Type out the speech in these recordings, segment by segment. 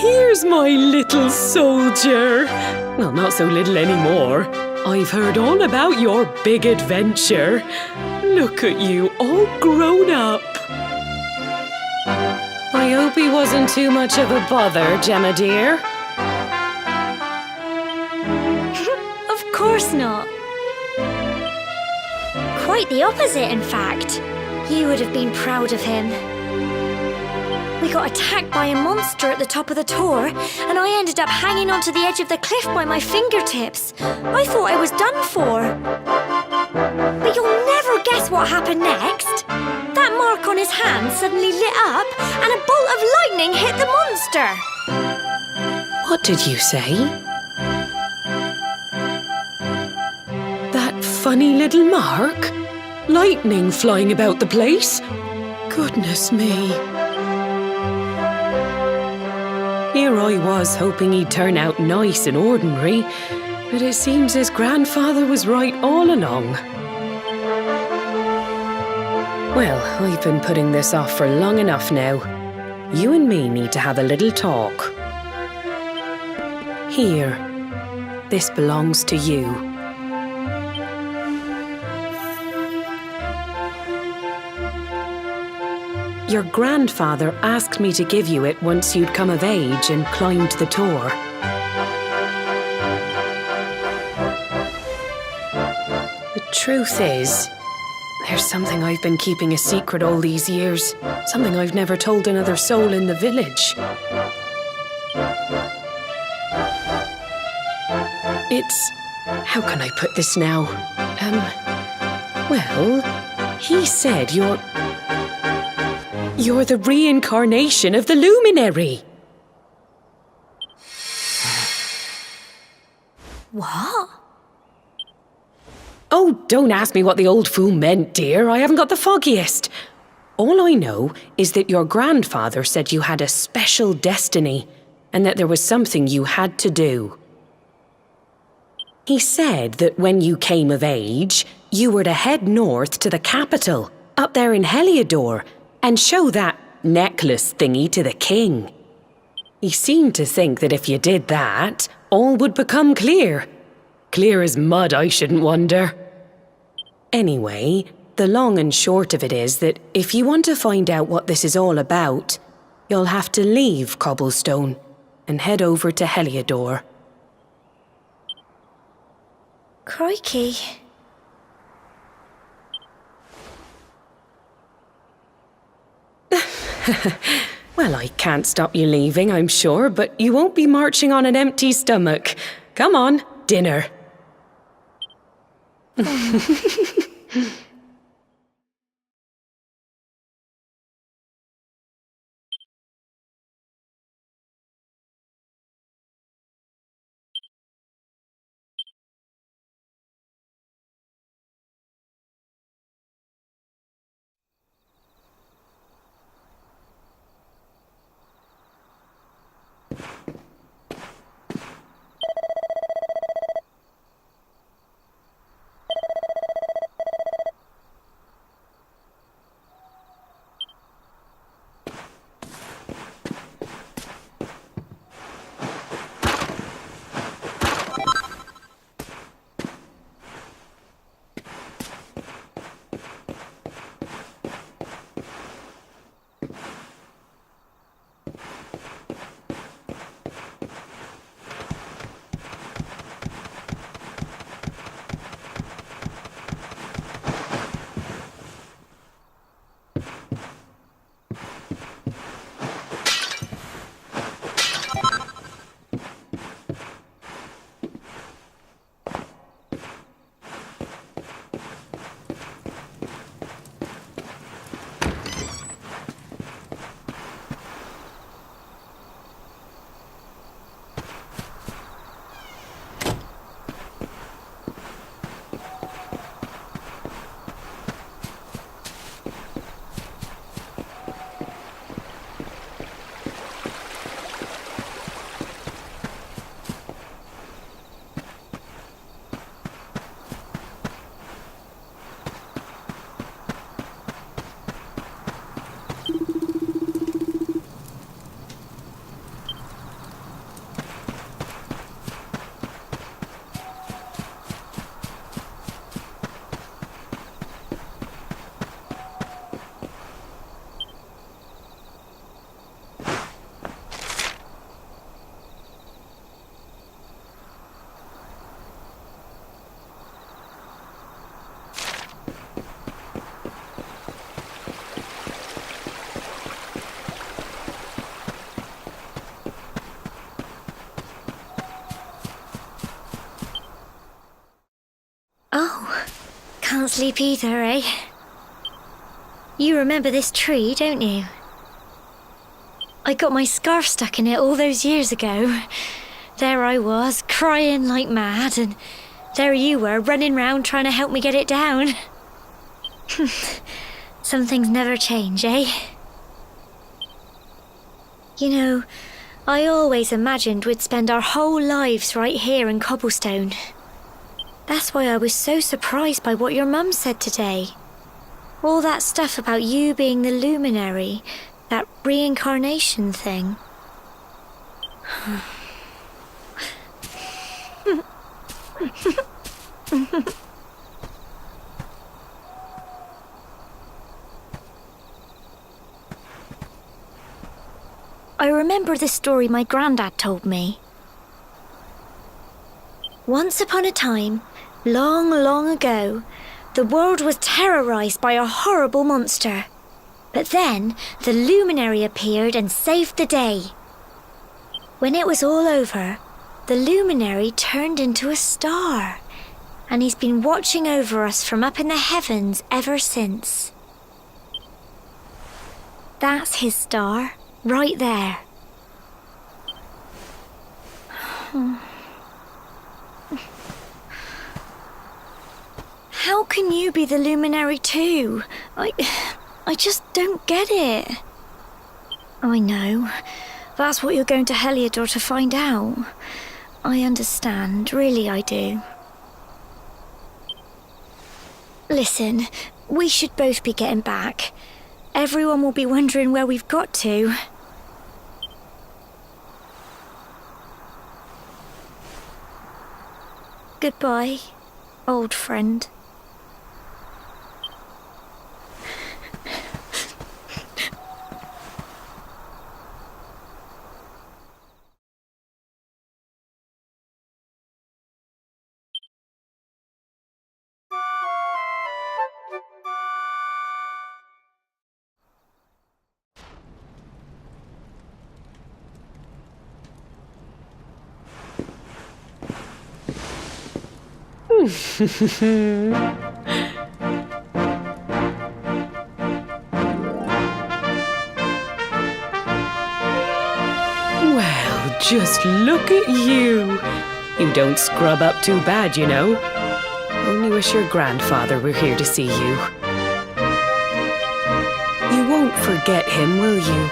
Here's my little soldier. Well, not so little anymore. I've heard all about your big adventure. Look at you, all grown up. I hope he wasn't too much of a bother, Gemma dear. Of course not. Quite the opposite, in fact. You would have been proud of him. We got attacked by a monster at the top of the tower, and I ended up hanging onto the edge of the cliff by my fingertips. I thought I was done for. But you'll never guess what happened next. That mark on his hand suddenly lit up, and a bolt of lightning hit the monster. What did you say? That funny little mark? Lightning flying about the place? Goodness me. Here I was hoping he'd turn out nice and ordinary, but it seems his grandfather was right all along. Well, I've been putting this off for long enough now. You and me need to have a little talk. Here, this belongs to you. Your grandfather asked me to give you it once you'd come of age and climbed the tower. The truth is, there's something I've been keeping a secret all these years. Something I've never told another soul in the village. It's... how can I put this now? Well, he said you're the reincarnation of the luminary. What? Oh, don't ask me what the old fool meant, dear. I haven't got the foggiest. All I know is that your grandfather said you had a special destiny and that there was something you had to do. He said that when you came of age, you were to head north to the capital, up there in Heliodor, and show that necklace thingy to the king. He seemed to think that if you did that, all would become clear. Clear as mud, I shouldn't wonder. Anyway, the long and short of it is that if you want to find out what this is all about, you'll have to leave Cobblestone and head over to Heliodor. Crikey. Well, I can't stop you leaving, I'm sure, but you won't be marching on an empty stomach. Come on, dinner. sleep either, eh? You remember this tree, don't you? I got my scarf stuck in it all those years ago. There I was, crying like mad, and there you were, running round trying to help me get it down. Some things never change, eh? You know, I always imagined we'd spend our whole lives right here in Cobblestone. That's why I was so surprised by what your mum said today. All that stuff about you being the luminary, that reincarnation thing. I remember the story my granddad told me. Once upon a time, long, long ago, the world was terrorized by a horrible monster. But then, the luminary appeared and saved the day. When it was all over, the luminary turned into a star, and he's been watching over us from up in the heavens ever since. That's his star, right there. How can you be the luminary too? I just don't get it. I know. That's what you're going to Heliodor to find out. I understand, really I do. Listen, we should both be getting back. Everyone will be wondering where we've got to. Goodbye, old friend. Well, just look at you. You don't scrub up too bad, you know. Only wish your grandfather were here to see you. You won't forget him, will you?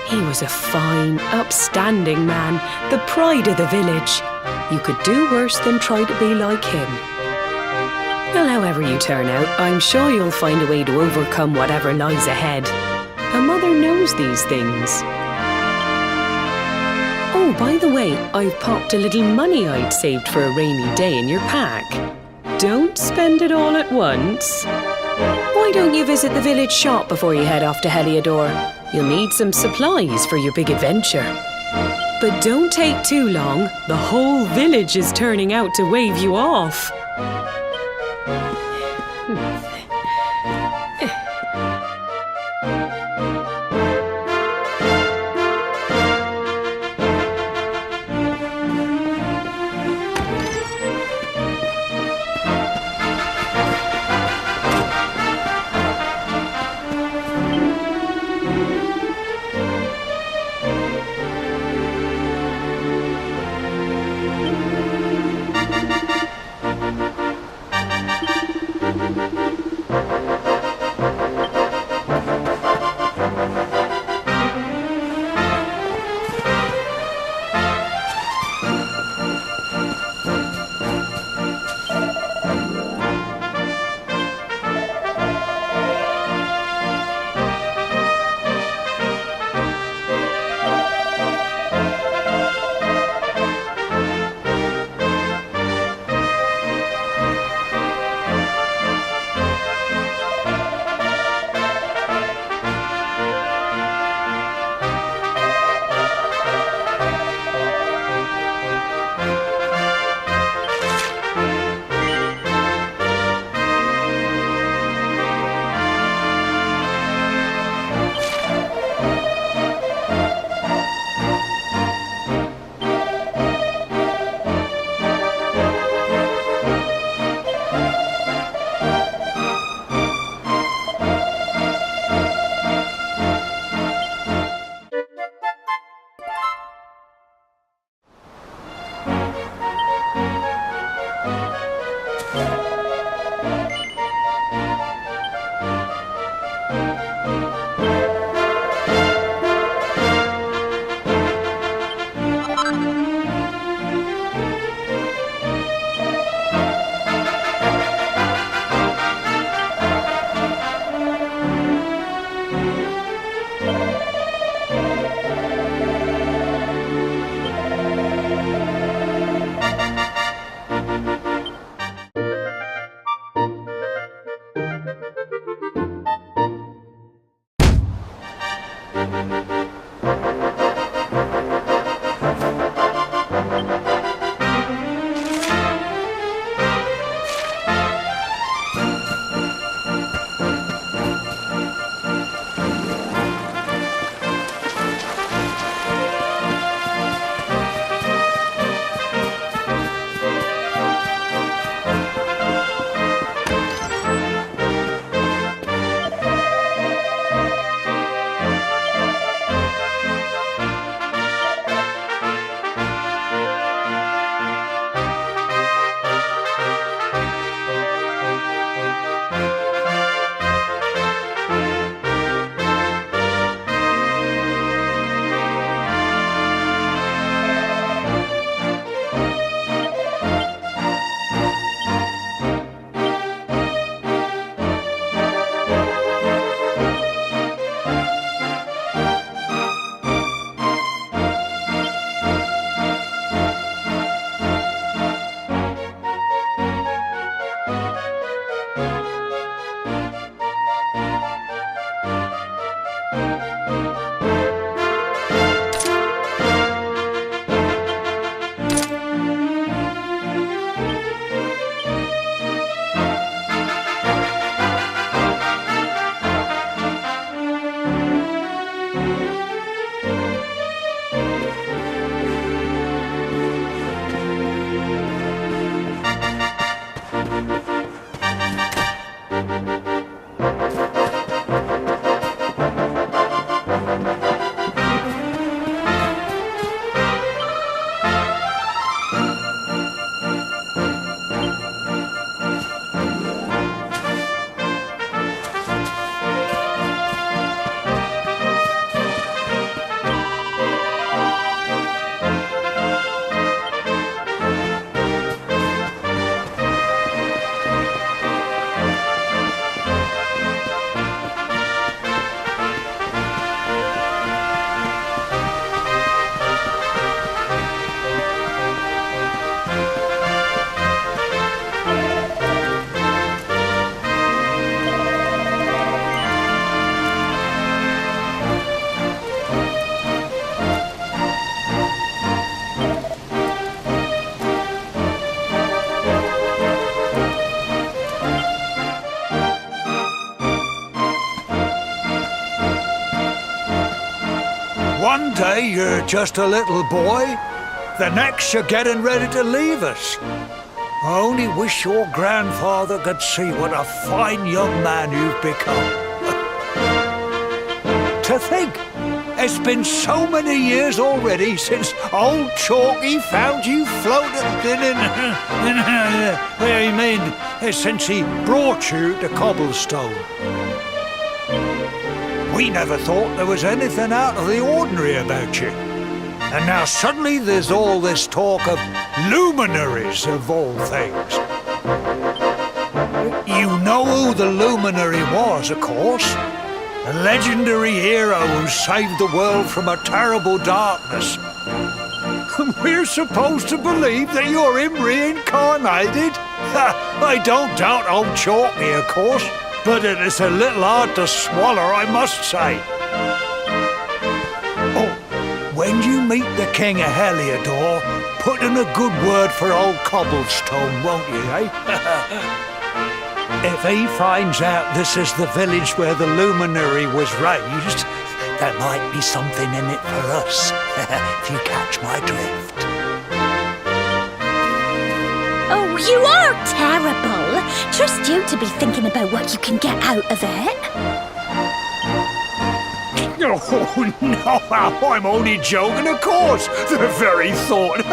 He was a fine, upstanding man, the pride of the village. You could do worse than try to be like him. Well, however you turn out, I'm sure you'll find a way to overcome whatever lies ahead. A mother knows these things. Oh, by the way, I've popped a little money I'd saved for a rainy day in your pack. Don't spend it all at once. Why don't you visit the village shop before you head off to Heliodor? You'll need some supplies for your big adventure. But don't take too long. The whole village is turning out to wave you off. One day you're just a little boy, the next you're getting ready to leave us. I only wish your grandfather could see what a fine young man you've become. To think, it's been so many years already since old Chalky found you floating I mean, since he brought you to Cobblestone. We never thought there was anything out of the ordinary about you. And now suddenly there's all this talk of luminaries of all things. You know who the luminary was, of course. A legendary hero who saved the world from a terrible darkness. We're supposed to believe that you're him reincarnated? I don't doubt old Chalky, of course, but it is a little hard to swallow, I must say. Oh, when you meet the King of Heliodor, put in a good word for old Cobblestone, won't you, eh? If he finds out this is the village where the luminary was raised, there might be something in it for us, if you catch my drift. Oh, you are terrible. Trust you to be thinking about what you can get out of it. Oh, no, I'm only joking, of course. The very thought.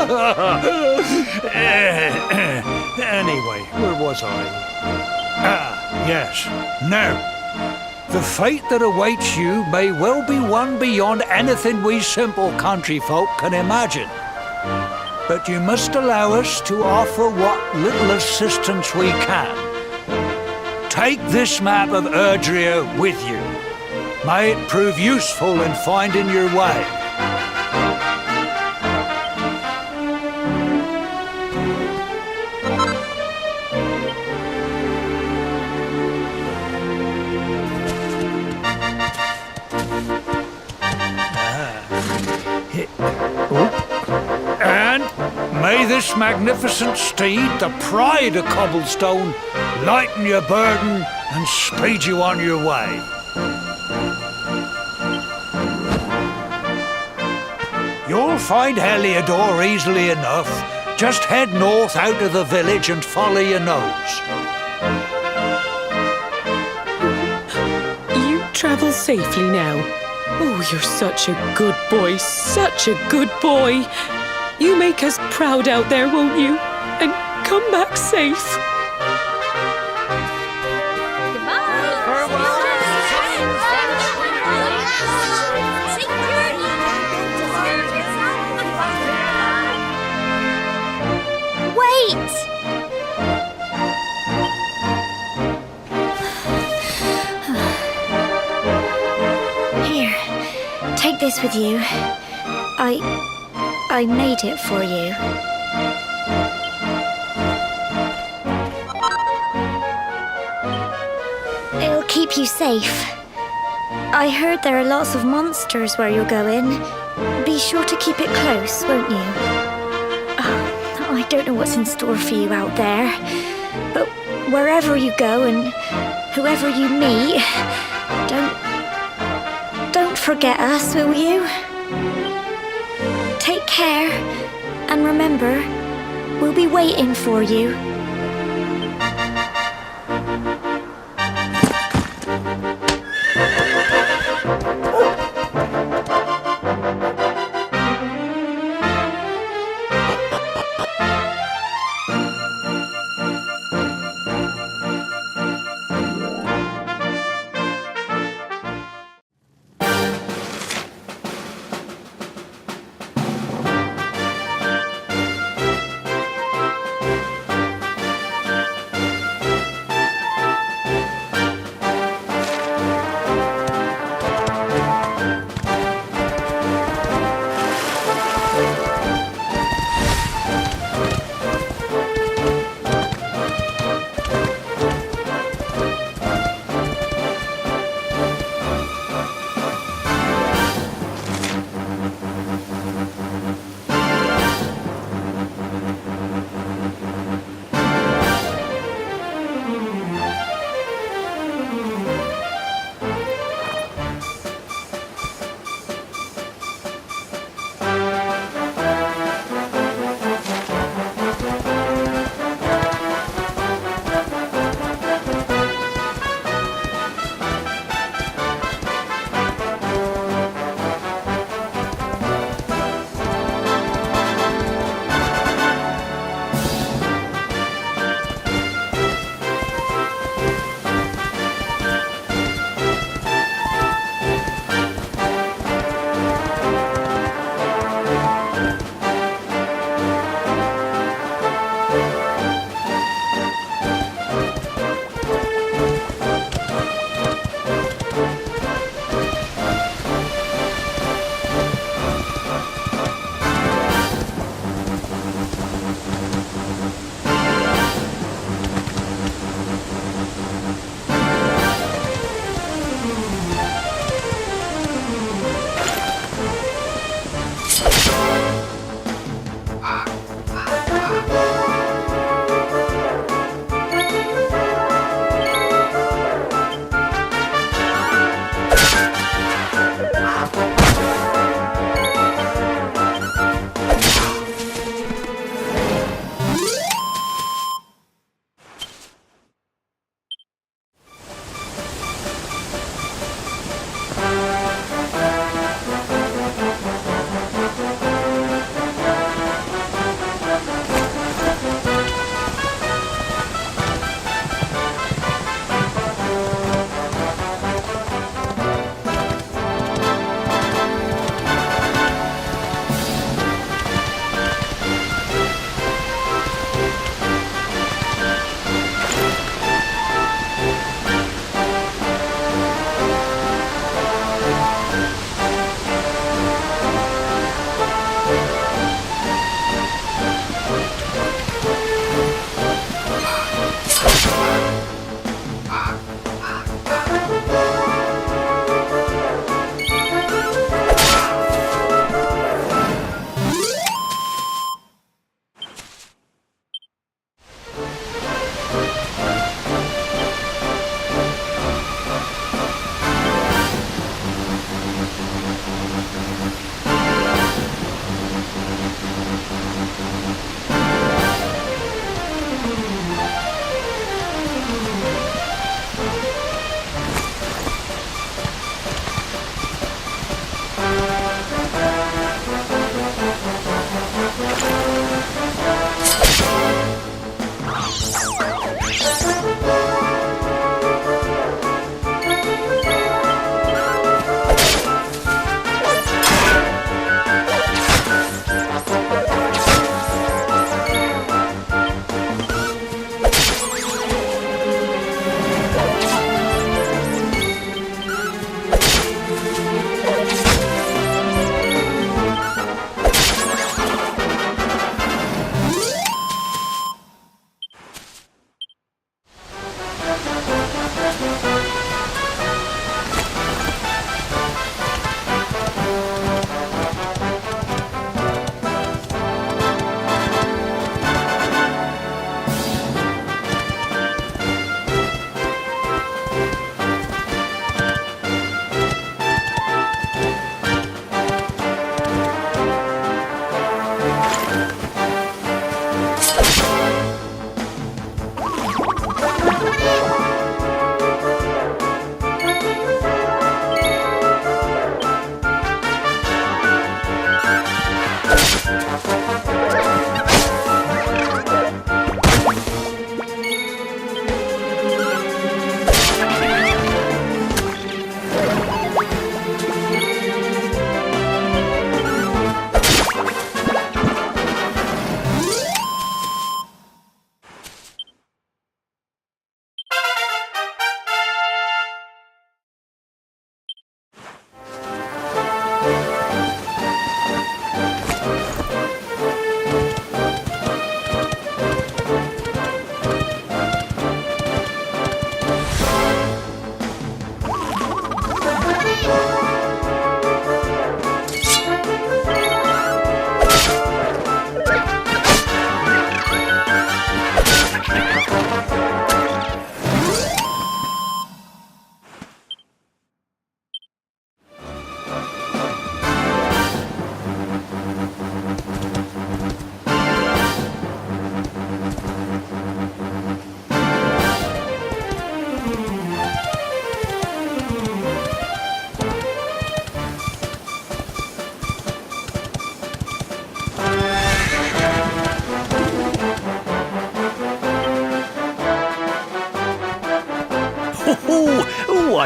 Anyway, where was I? Yes. Now, the fate that awaits you may well be one beyond anything we simple country folk can imagine. But you must allow us to offer what little assistance we can. Take this map of Erdrea with you. May it prove useful in finding your way. And may this magnificent steed, the pride of Cobblestone, lighten your burden and speed you on your way. You'll find Heliodor easily enough. Just head north out of the village and follow your nose. You travel safely now. Oh, you're such a good boy, such a good boy. You make us proud out there, won't you? And come back safe. Here, take this with you. I made it for you. It'll keep you safe. I heard there are lots of monsters where you're going. Be sure to keep it close, won't you? Oh, I don't know what's in store for you out there, but wherever you go and whoever you meet, don't forget us, will you? Take care, and remember, we'll be waiting for you.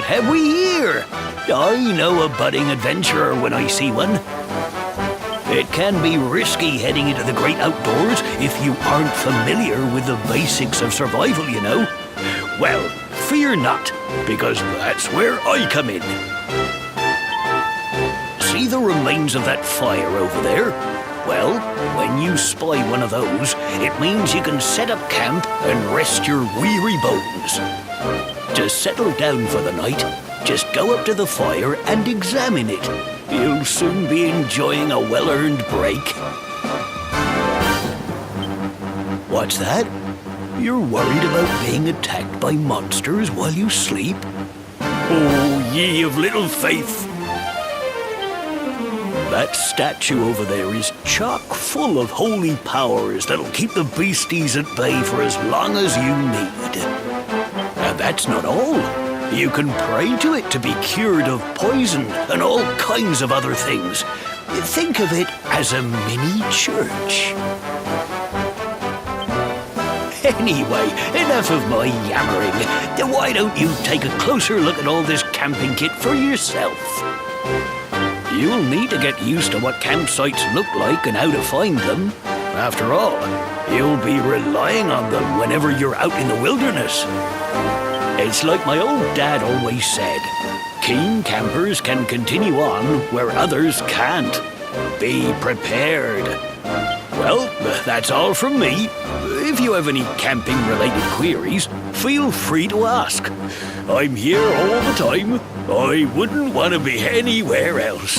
have we here? I know a budding adventurer when I see one. It can be risky heading into the great outdoors if you aren't familiar with the basics of survival, you know. Well, fear not, because that's where I come in. See the remains of that fire over there? Well, when you spy one of those, it means you can set up camp and rest your weary bones. To settle down for the night, just go up to the fire and examine it. You'll soon be enjoying a well-earned break. What's that? You're worried about being attacked by monsters while you sleep? Oh, ye of little faith! That statue over there is chock full of holy powers that'll keep the beasties at bay for as long as you need. And that's not all. You can pray to it to be cured of poison and all kinds of other things. Think of it as a mini church. Anyway, enough of my yammering. Why don't you take a closer look at all this camping kit for yourself? You'll need to get used to what campsites look like and how to find them. After all, you'll be relying on them whenever you're out in the wilderness. It's like my old dad always said, keen campers can continue on where others can't. Be prepared. Well, that's all from me. If you have any camping-related queries, feel free to ask. I'm here all the time. I wouldn't want to be anywhere else.